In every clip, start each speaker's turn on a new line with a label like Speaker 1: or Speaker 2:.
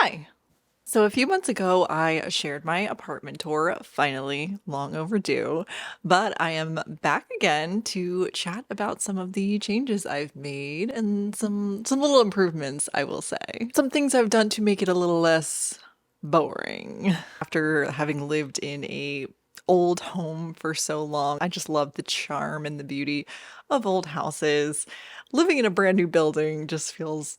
Speaker 1: Hi. So a few months ago, I shared my apartment tour, finally, long overdue, but I am back again to chat about some of the changes I've made and some little improvements, I will say. Some things I've done to make it a little less boring. After having lived in a old home for so long, I just love the charm and the beauty of old houses. Living in a brand new building just feels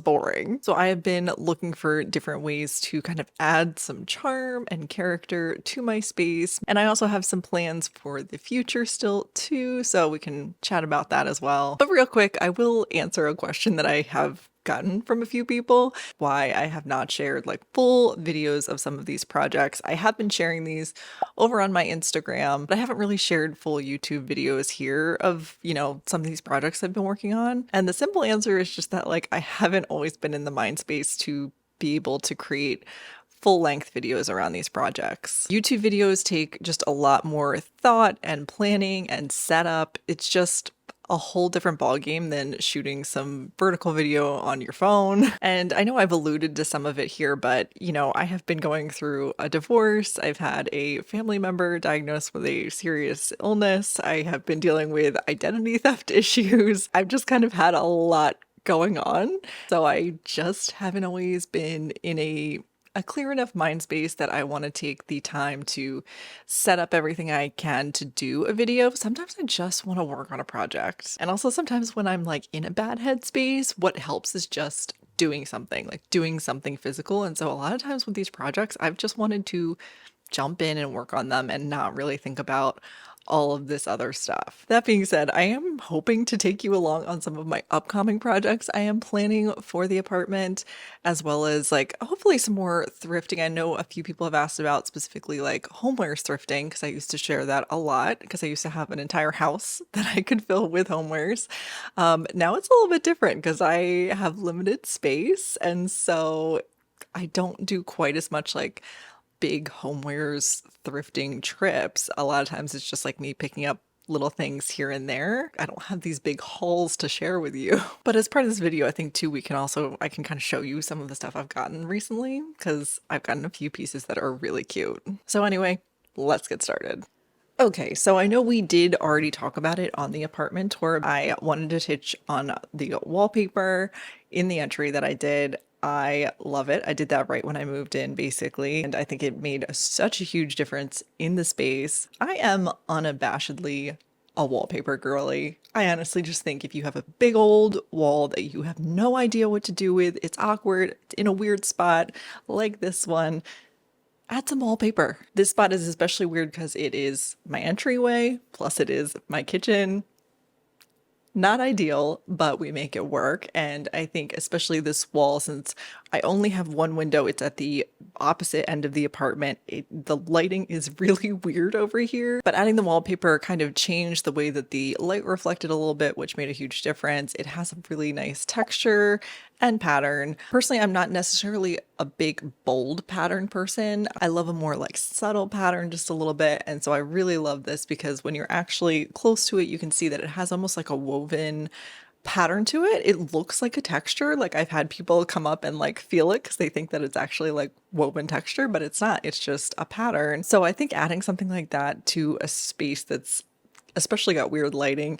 Speaker 1: boring. So I have been looking for different ways to kind of add some charm and character to my space. And I also have some plans for the future still too, so we can chat about that as well. But real quick, I will answer a question that I have gotten from a few people, why I have not shared like full videos of some of these projects. I have been sharing these over on my Instagram, but I haven't really shared full YouTube videos here of, some of these projects I've been working on. And the simple answer is just that like I haven't always been in the mind space to be able to create full-length videos around these projects. YouTube videos take just a lot more thought and planning and setup. It's just a whole different ballgame than shooting some vertical video on your phone. And I know I've alluded to some of it here, but I have been going through a divorce. I've had a family member diagnosed with a serious illness. I have been dealing with identity theft issues. I've just kind of had a lot going on. So I just haven't always been in a clear enough mind space that I want to take the time to set up everything I can to do a video. Sometimes I just want to work on a project. And also sometimes when I'm like in a bad headspace, what helps is just doing something, like doing something physical. And so a lot of times with these projects, I've just wanted to jump in and work on them and not really think about all of this other stuff. That being said, I am hoping to take you along on some of my upcoming projects I am planning for the apartment, as well as like hopefully some more thrifting. I know a few people have asked about specifically like homewares thrifting because I used to share that a lot because I used to have an entire house that I could fill with homewares. Now it's a little bit different because I have limited space, and so I don't do quite as much like big homewares thrifting trips. A lot of times it's just like me picking up little things here and there. I don't have these big hauls to share with you. But as part of this video, I think too, I can kind of show you some of the stuff I've gotten recently because I've gotten a few pieces that are really cute. So anyway, let's get started. Okay, so I know we did already talk about it on the apartment tour. I wanted to touch on the wallpaper in the entry that I did. I love it. I did that right when I moved in, basically, and I think it made such a huge difference in the space. I am unabashedly a wallpaper girly. I honestly just think if you have a big old wall that you have no idea what to do with, it's awkward, it's in a weird spot like this one, add some wallpaper. This spot is especially weird because it is my entryway, plus it is my kitchen. Not ideal, but we make it work. And I think especially this wall, since I only have one window, it's at the opposite end of the apartment. The lighting is really weird over here, but adding the wallpaper kind of changed the way that the light reflected a little bit, which made a huge difference. It has a really nice texture and pattern. Personally, I'm not necessarily a big bold pattern person. I love a more like subtle pattern just a little bit. And so I really love this because when you're actually close to it, you can see that it has almost like a woven pattern to it. It looks like a texture. Like I've had people come up and like feel it because they think that it's actually like woven texture, but it's not. It's just a pattern. So I think adding something like that to a space that's especially got weird lighting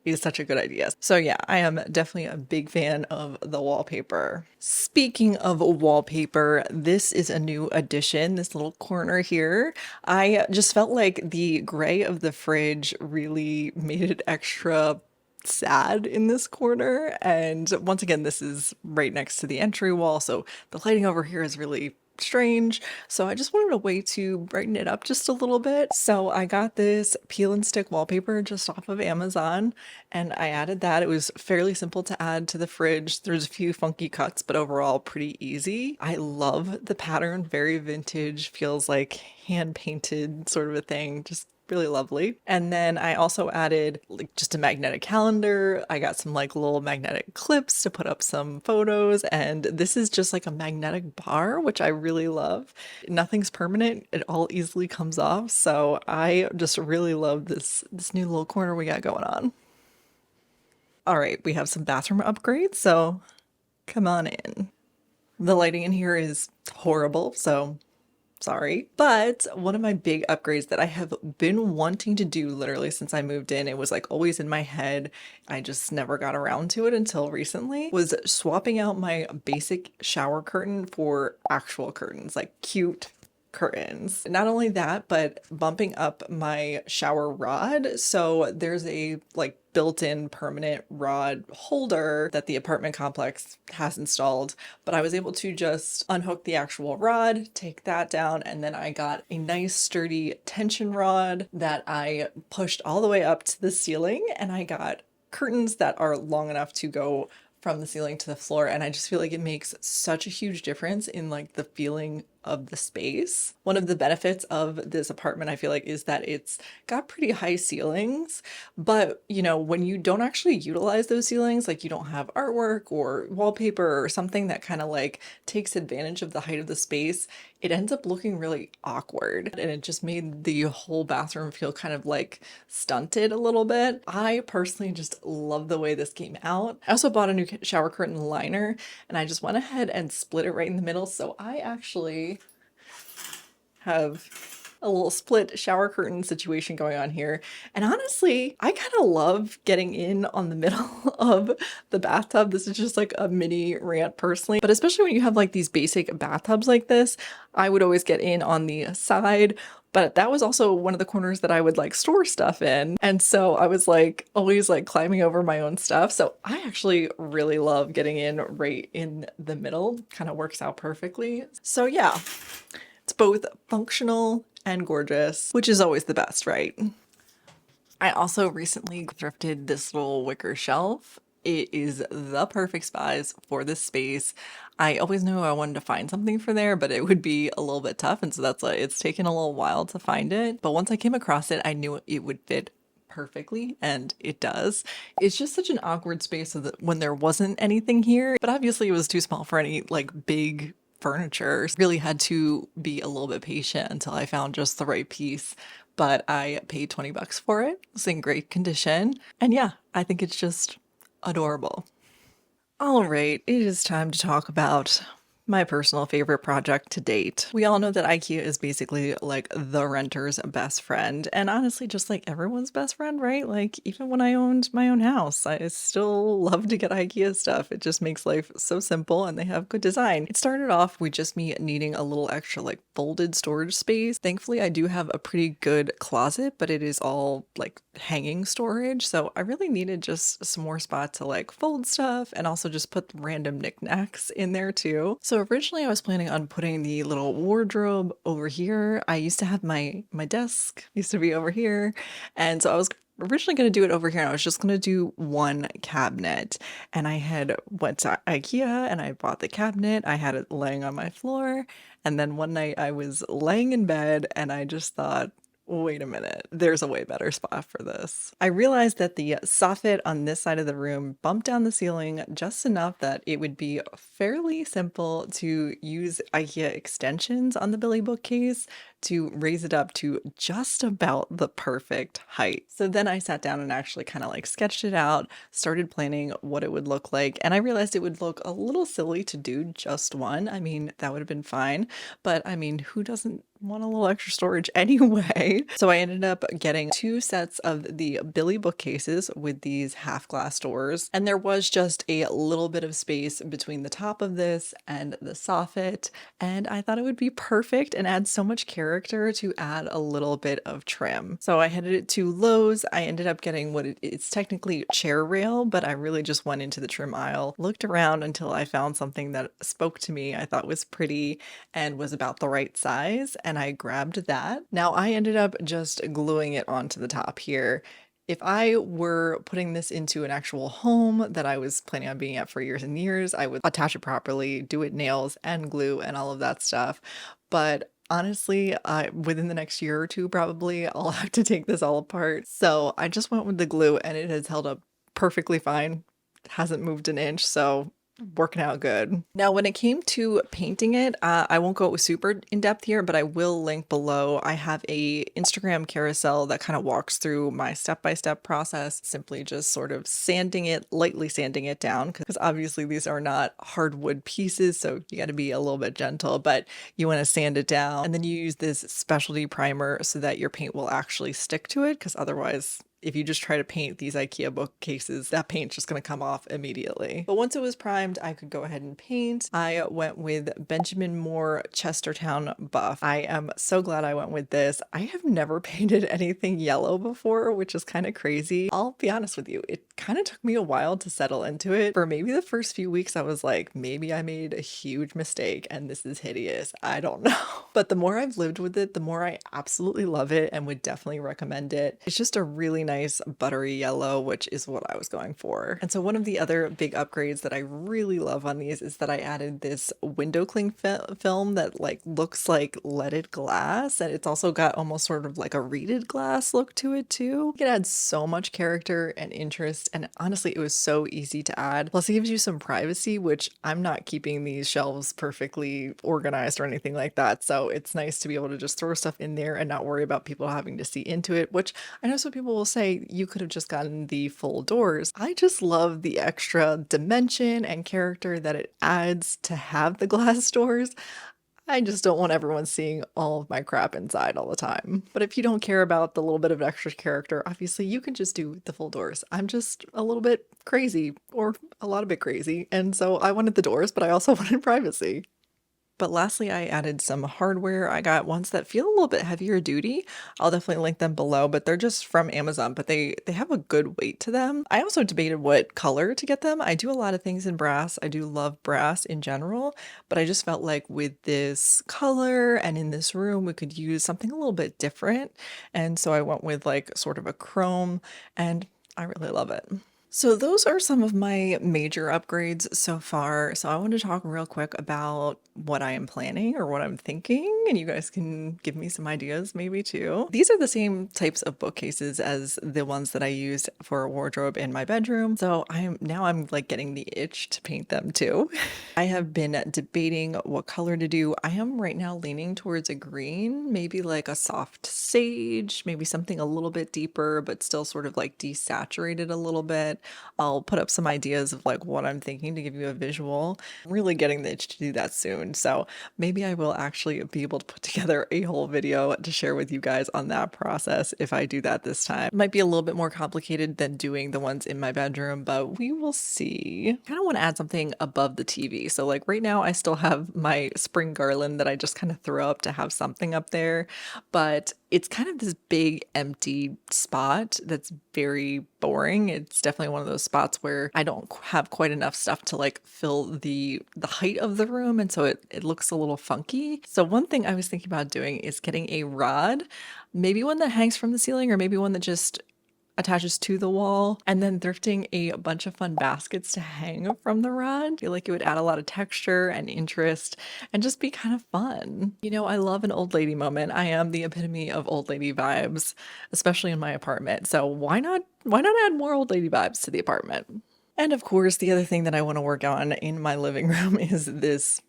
Speaker 1: is such a good idea. So yeah, I am definitely a big fan of the wallpaper. Speaking of wallpaper, this is a new addition, this little corner here. I just felt like the gray of the fridge really made it extra sad in this corner. And once again, this is right next to the entry wall, so the lighting over here is really strange. So I just wanted a way to brighten it up just a little bit. So I got this peel and stick wallpaper just off of Amazon and I added that. It was fairly simple to add to the fridge. There's a few funky cuts, but overall pretty easy. I love the pattern, very vintage, feels like hand painted sort of a thing. Just really lovely. And then I also added like just a magnetic calendar. I got some like little magnetic clips to put up some photos, and this is just like a magnetic bar, which I really love. Nothing's permanent. It all easily comes off. So I just really love this new little corner we got going on. All right, we have some bathroom upgrades, so come on in. The lighting in here is horrible, so sorry. But one of my big upgrades that I have been wanting to do literally since I moved in, it was like always in my head, I just never got around to it until recently, was swapping out my basic shower curtain for actual curtains, like cute curtains. Not only that, but bumping up my shower rod. So there's a like built-in permanent rod holder that the apartment complex has installed, but I was able to just unhook the actual rod, take that down, and then I got a nice sturdy tension rod that I pushed all the way up to the ceiling, and I got curtains that are long enough to go from the ceiling to the floor, and I just feel like it makes such a huge difference in like the feeling of the space. One of the benefits of this apartment, I feel like, is that it's got pretty high ceilings, but you know, when you don't actually utilize those ceilings, like you don't have artwork or wallpaper or something that kind of like takes advantage of the height of the space, it ends up looking really awkward, and it just made the whole bathroom feel kind of like stunted a little bit. I personally just love the way this came out. I also bought a new shower curtain liner, and I just went ahead and split it right in the middle, so I actually have a little split shower curtain situation going on here. And honestly, I kind of love getting in on the middle of the bathtub. This is just like a mini rant personally, but especially when you have like these basic bathtubs like this, I would always get in on the side. But that was also one of the corners that I would like store stuff in. And so I was like always like climbing over my own stuff. So I actually really love getting in right in the middle. Kind of works out perfectly. So yeah, it's both functional and gorgeous, which is always the best, right? I also recently thrifted this little wicker shelf. It is the perfect size for this space. I always knew I wanted to find something for there, but it would be a little bit tough, and so that's why it's taken a little while to find it. But once I came across it, I knew it would fit perfectly, and it does. It's just such an awkward space so that when there wasn't anything here, but obviously it was too small for any like big furniture. Really had to be a little bit patient until I found just the right piece. But I paid 20 bucks for it. It's in great condition. And yeah, I think it's just adorable. All right, it is time to talk about my personal favorite project to date. We all know that IKEA is basically like the renter's best friend, and honestly just like everyone's best friend, right? Like even when I owned my own house, I still love to get IKEA stuff. It just makes life so simple, and they have good design. It started off with just me needing a little extra like folded storage space. Thankfully, I do have a pretty good closet, but it is all like hanging storage, so I really needed just some more spot to like fold stuff and also just put random knickknacks in there too. So originally I was planning on putting the little wardrobe over here. I used to have my desk used to be over here, and so I was originally going to do it over here, and I was just going to do one cabinet. And I had went to IKEA and I bought the cabinet. I had it laying on my floor, and then one night I was laying in bed and I just thought, wait a minute, there's a way better spot for this. I realized that the soffit on this side of the room bumped down the ceiling just enough that it would be fairly simple to use IKEA extensions on the Billy bookcase to raise it up to just about the perfect height. So then I sat down and actually kind of like sketched it out, started planning what it would look like, and I realized it would look a little silly to do just one. I mean, that would have been fine, but I mean, who doesn't want a little extra storage anyway? So I ended up getting two sets of the Billy bookcases with these half glass doors, and there was just a little bit of space between the top of this and the soffit, and I thought it would be perfect and add so much character to add a little bit of trim. So I headed it to Lowe's. I ended up getting what it's technically chair rail, but I really just went into the trim aisle, looked around until I found something that spoke to me, I thought was pretty and was about the right size, and I grabbed that. Now I ended up just gluing it onto the top here. If I were putting this into an actual home that I was planning on being at for years and years, I would attach it properly, do it nails and glue and all of that stuff. But honestly, within the next year or two, probably I'll have to take this all apart. So I just went with the glue, and it has held up perfectly fine. It hasn't moved an inch, so working out good. Now, when it came to painting it, I won't go super in depth here, but I will link below. I have a Instagram carousel that kind of walks through my step-by-step process, simply just sort of sanding it, lightly sanding it down, because obviously these are not hardwood pieces, so you got to be a little bit gentle, but you want to sand it down. And then you use this specialty primer so that your paint will actually stick to it, because otherwise if you just try to paint these IKEA bookcases, that paint's just going to come off immediately. But once it was primed, I could go ahead and paint. I went with Benjamin Moore Chestertown Buff. I am so glad I went with this. I have never painted anything yellow before, which is kind of crazy. I'll be honest with you, it kind of took me a while to settle into it. For maybe the first few weeks, I was like, maybe I made a huge mistake and this is hideous. I don't know. But the more I've lived with it, the more I absolutely love it and would definitely recommend it. It's just a really nice buttery yellow, which is what I was going for. And so one of the other big upgrades that I really love on these is that I added this window cling film that like looks like leaded glass, and it's also got almost sort of like a reeded glass look to it too. It adds so much character and interest, and honestly it was so easy to add. Plus it gives you some privacy, which I'm not keeping these shelves perfectly organized or anything like that, so it's nice to be able to just throw stuff in there and not worry about people having to see into it, which I know some people will say you could have just gotten the full doors. I just love the extra dimension and character that it adds to have the glass doors. I just don't want everyone seeing all of my crap inside all the time. But if you don't care about the little bit of extra character, obviously you can just do the full doors. I'm just a little bit crazy, or a lot of bit crazy, and so I wanted the doors, but I also wanted privacy. But lastly, I added some hardware. I got ones that feel a little bit heavier duty. I'll definitely link them below, but they're just from Amazon, but they have a good weight to them. I also debated what color to get them. I do a lot of things in brass. I do love brass in general, but I just felt like with this color and in this room, we could use something a little bit different. And so I went with like sort of a chrome, and I really love it. So those are some of my major upgrades so far. So I want to talk real quick about what I am planning or what I'm thinking, and you guys can give me some ideas maybe too. These are the same types of bookcases as the ones that I used for a wardrobe in my bedroom. So I'm like getting the itch to paint them too. I have been debating what color to do. I am right now leaning towards a green, maybe like a soft sage, maybe something a little bit deeper, but still sort of like desaturated a little bit. I'll put up some ideas of like what I'm thinking to give you a visual. I'm really getting the itch to do that soon. So maybe I will actually be able to put together a whole video to share with you guys on that process if I do that this time. It might be a little bit more complicated than doing the ones in my bedroom, but we will see. I kind of want to add something above the TV. So like right now I still have my spring garland that I just kind of throw up to have something up there, but it's kind of this big empty spot that's very boring. It's definitely one of those spots where I don't have quite enough stuff to like fill the height of the room, and so it looks a little funky. So one thing I was thinking about doing is getting a rod, maybe one that hangs from the ceiling, or maybe one that just attaches to the wall, and then thrifting a bunch of fun baskets to hang from the rod. I feel like it would add a lot of texture and interest and just be kind of fun. You know, I love an old lady moment. I am the epitome of old lady vibes, especially in my apartment. So why not add more old lady vibes to the apartment? And of course, the other thing that I want to work on in my living room is this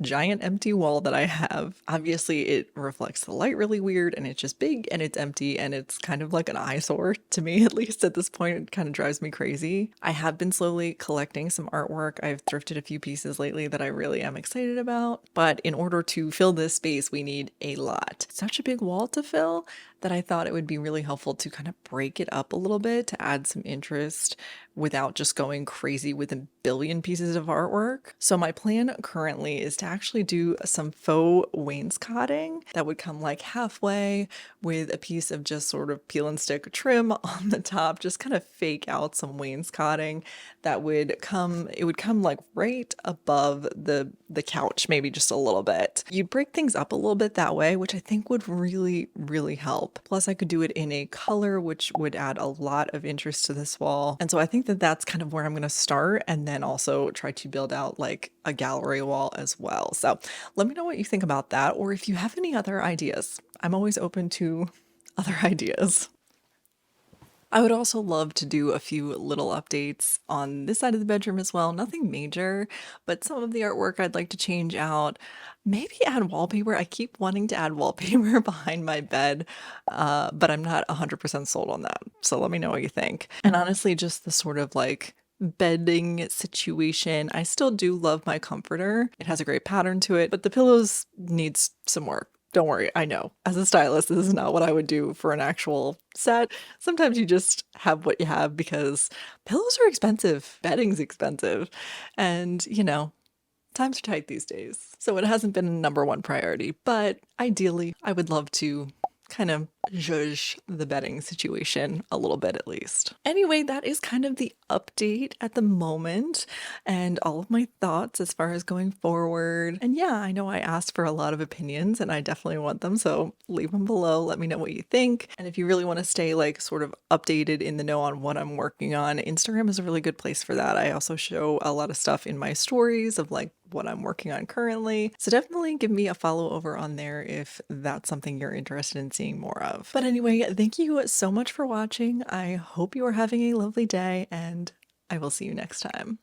Speaker 1: giant empty wall that I have. Obviously it reflects the light really weird, and it's just big and it's empty, and it's kind of like an eyesore to me, at least at this point. It kind of drives me crazy. I have been slowly collecting some artwork. I've thrifted a few pieces lately that I really am excited about, but in order to fill this space we need a lot. Such a big wall to fill that I thought it would be really helpful to kind of break it up a little bit to add some interest without just going crazy with a billion pieces of artwork. So my plan currently is to actually do some faux wainscoting that would come like halfway with a piece of just sort of peel and stick trim on the top, just kind of fake out some wainscoting that would come, it would come like right above the couch, maybe just a little bit. You'd break things up a little bit that way, which I think would really, really help. Plus I could do it in a color, which would add a lot of interest to this wall. And so I think that that's kind of where I'm going to start, and then also try to build out like a gallery wall as well. So let me know what you think about that, or if you have any other ideas. I'm always open to other ideas. I would also love to do a few little updates on this side of the bedroom as well. Nothing major, but some of the artwork I'd like to change out. Maybe add wallpaper. I keep wanting to add wallpaper behind my bed, but I'm not 100% sold on that. So let me know what you think. And honestly, just the sort of like bedding situation. I still do love my comforter. It has a great pattern to it, but the pillows needs some work. Don't worry, I know. As a stylist, this is not what I would do for an actual set. Sometimes you just have what you have because pillows are expensive, bedding's expensive, and times are tight these days. So it hasn't been a number one priority, but ideally, I would love to kind of judge the bedding situation a little bit at least. Anyway, that is kind of the update at the moment and all of my thoughts as far as going forward. And yeah, I know I asked for a lot of opinions and I definitely want them, so leave them below. Let me know what you think. And if you really want to stay like sort of updated in the know on what I'm working on, Instagram is a really good place for that. I also show a lot of stuff in my stories of like what I'm working on currently. So definitely give me a follow over on there if that's something you're interested in seeing more of. But anyway, thank you so much for watching. I hope you are having a lovely day and I will see you next time.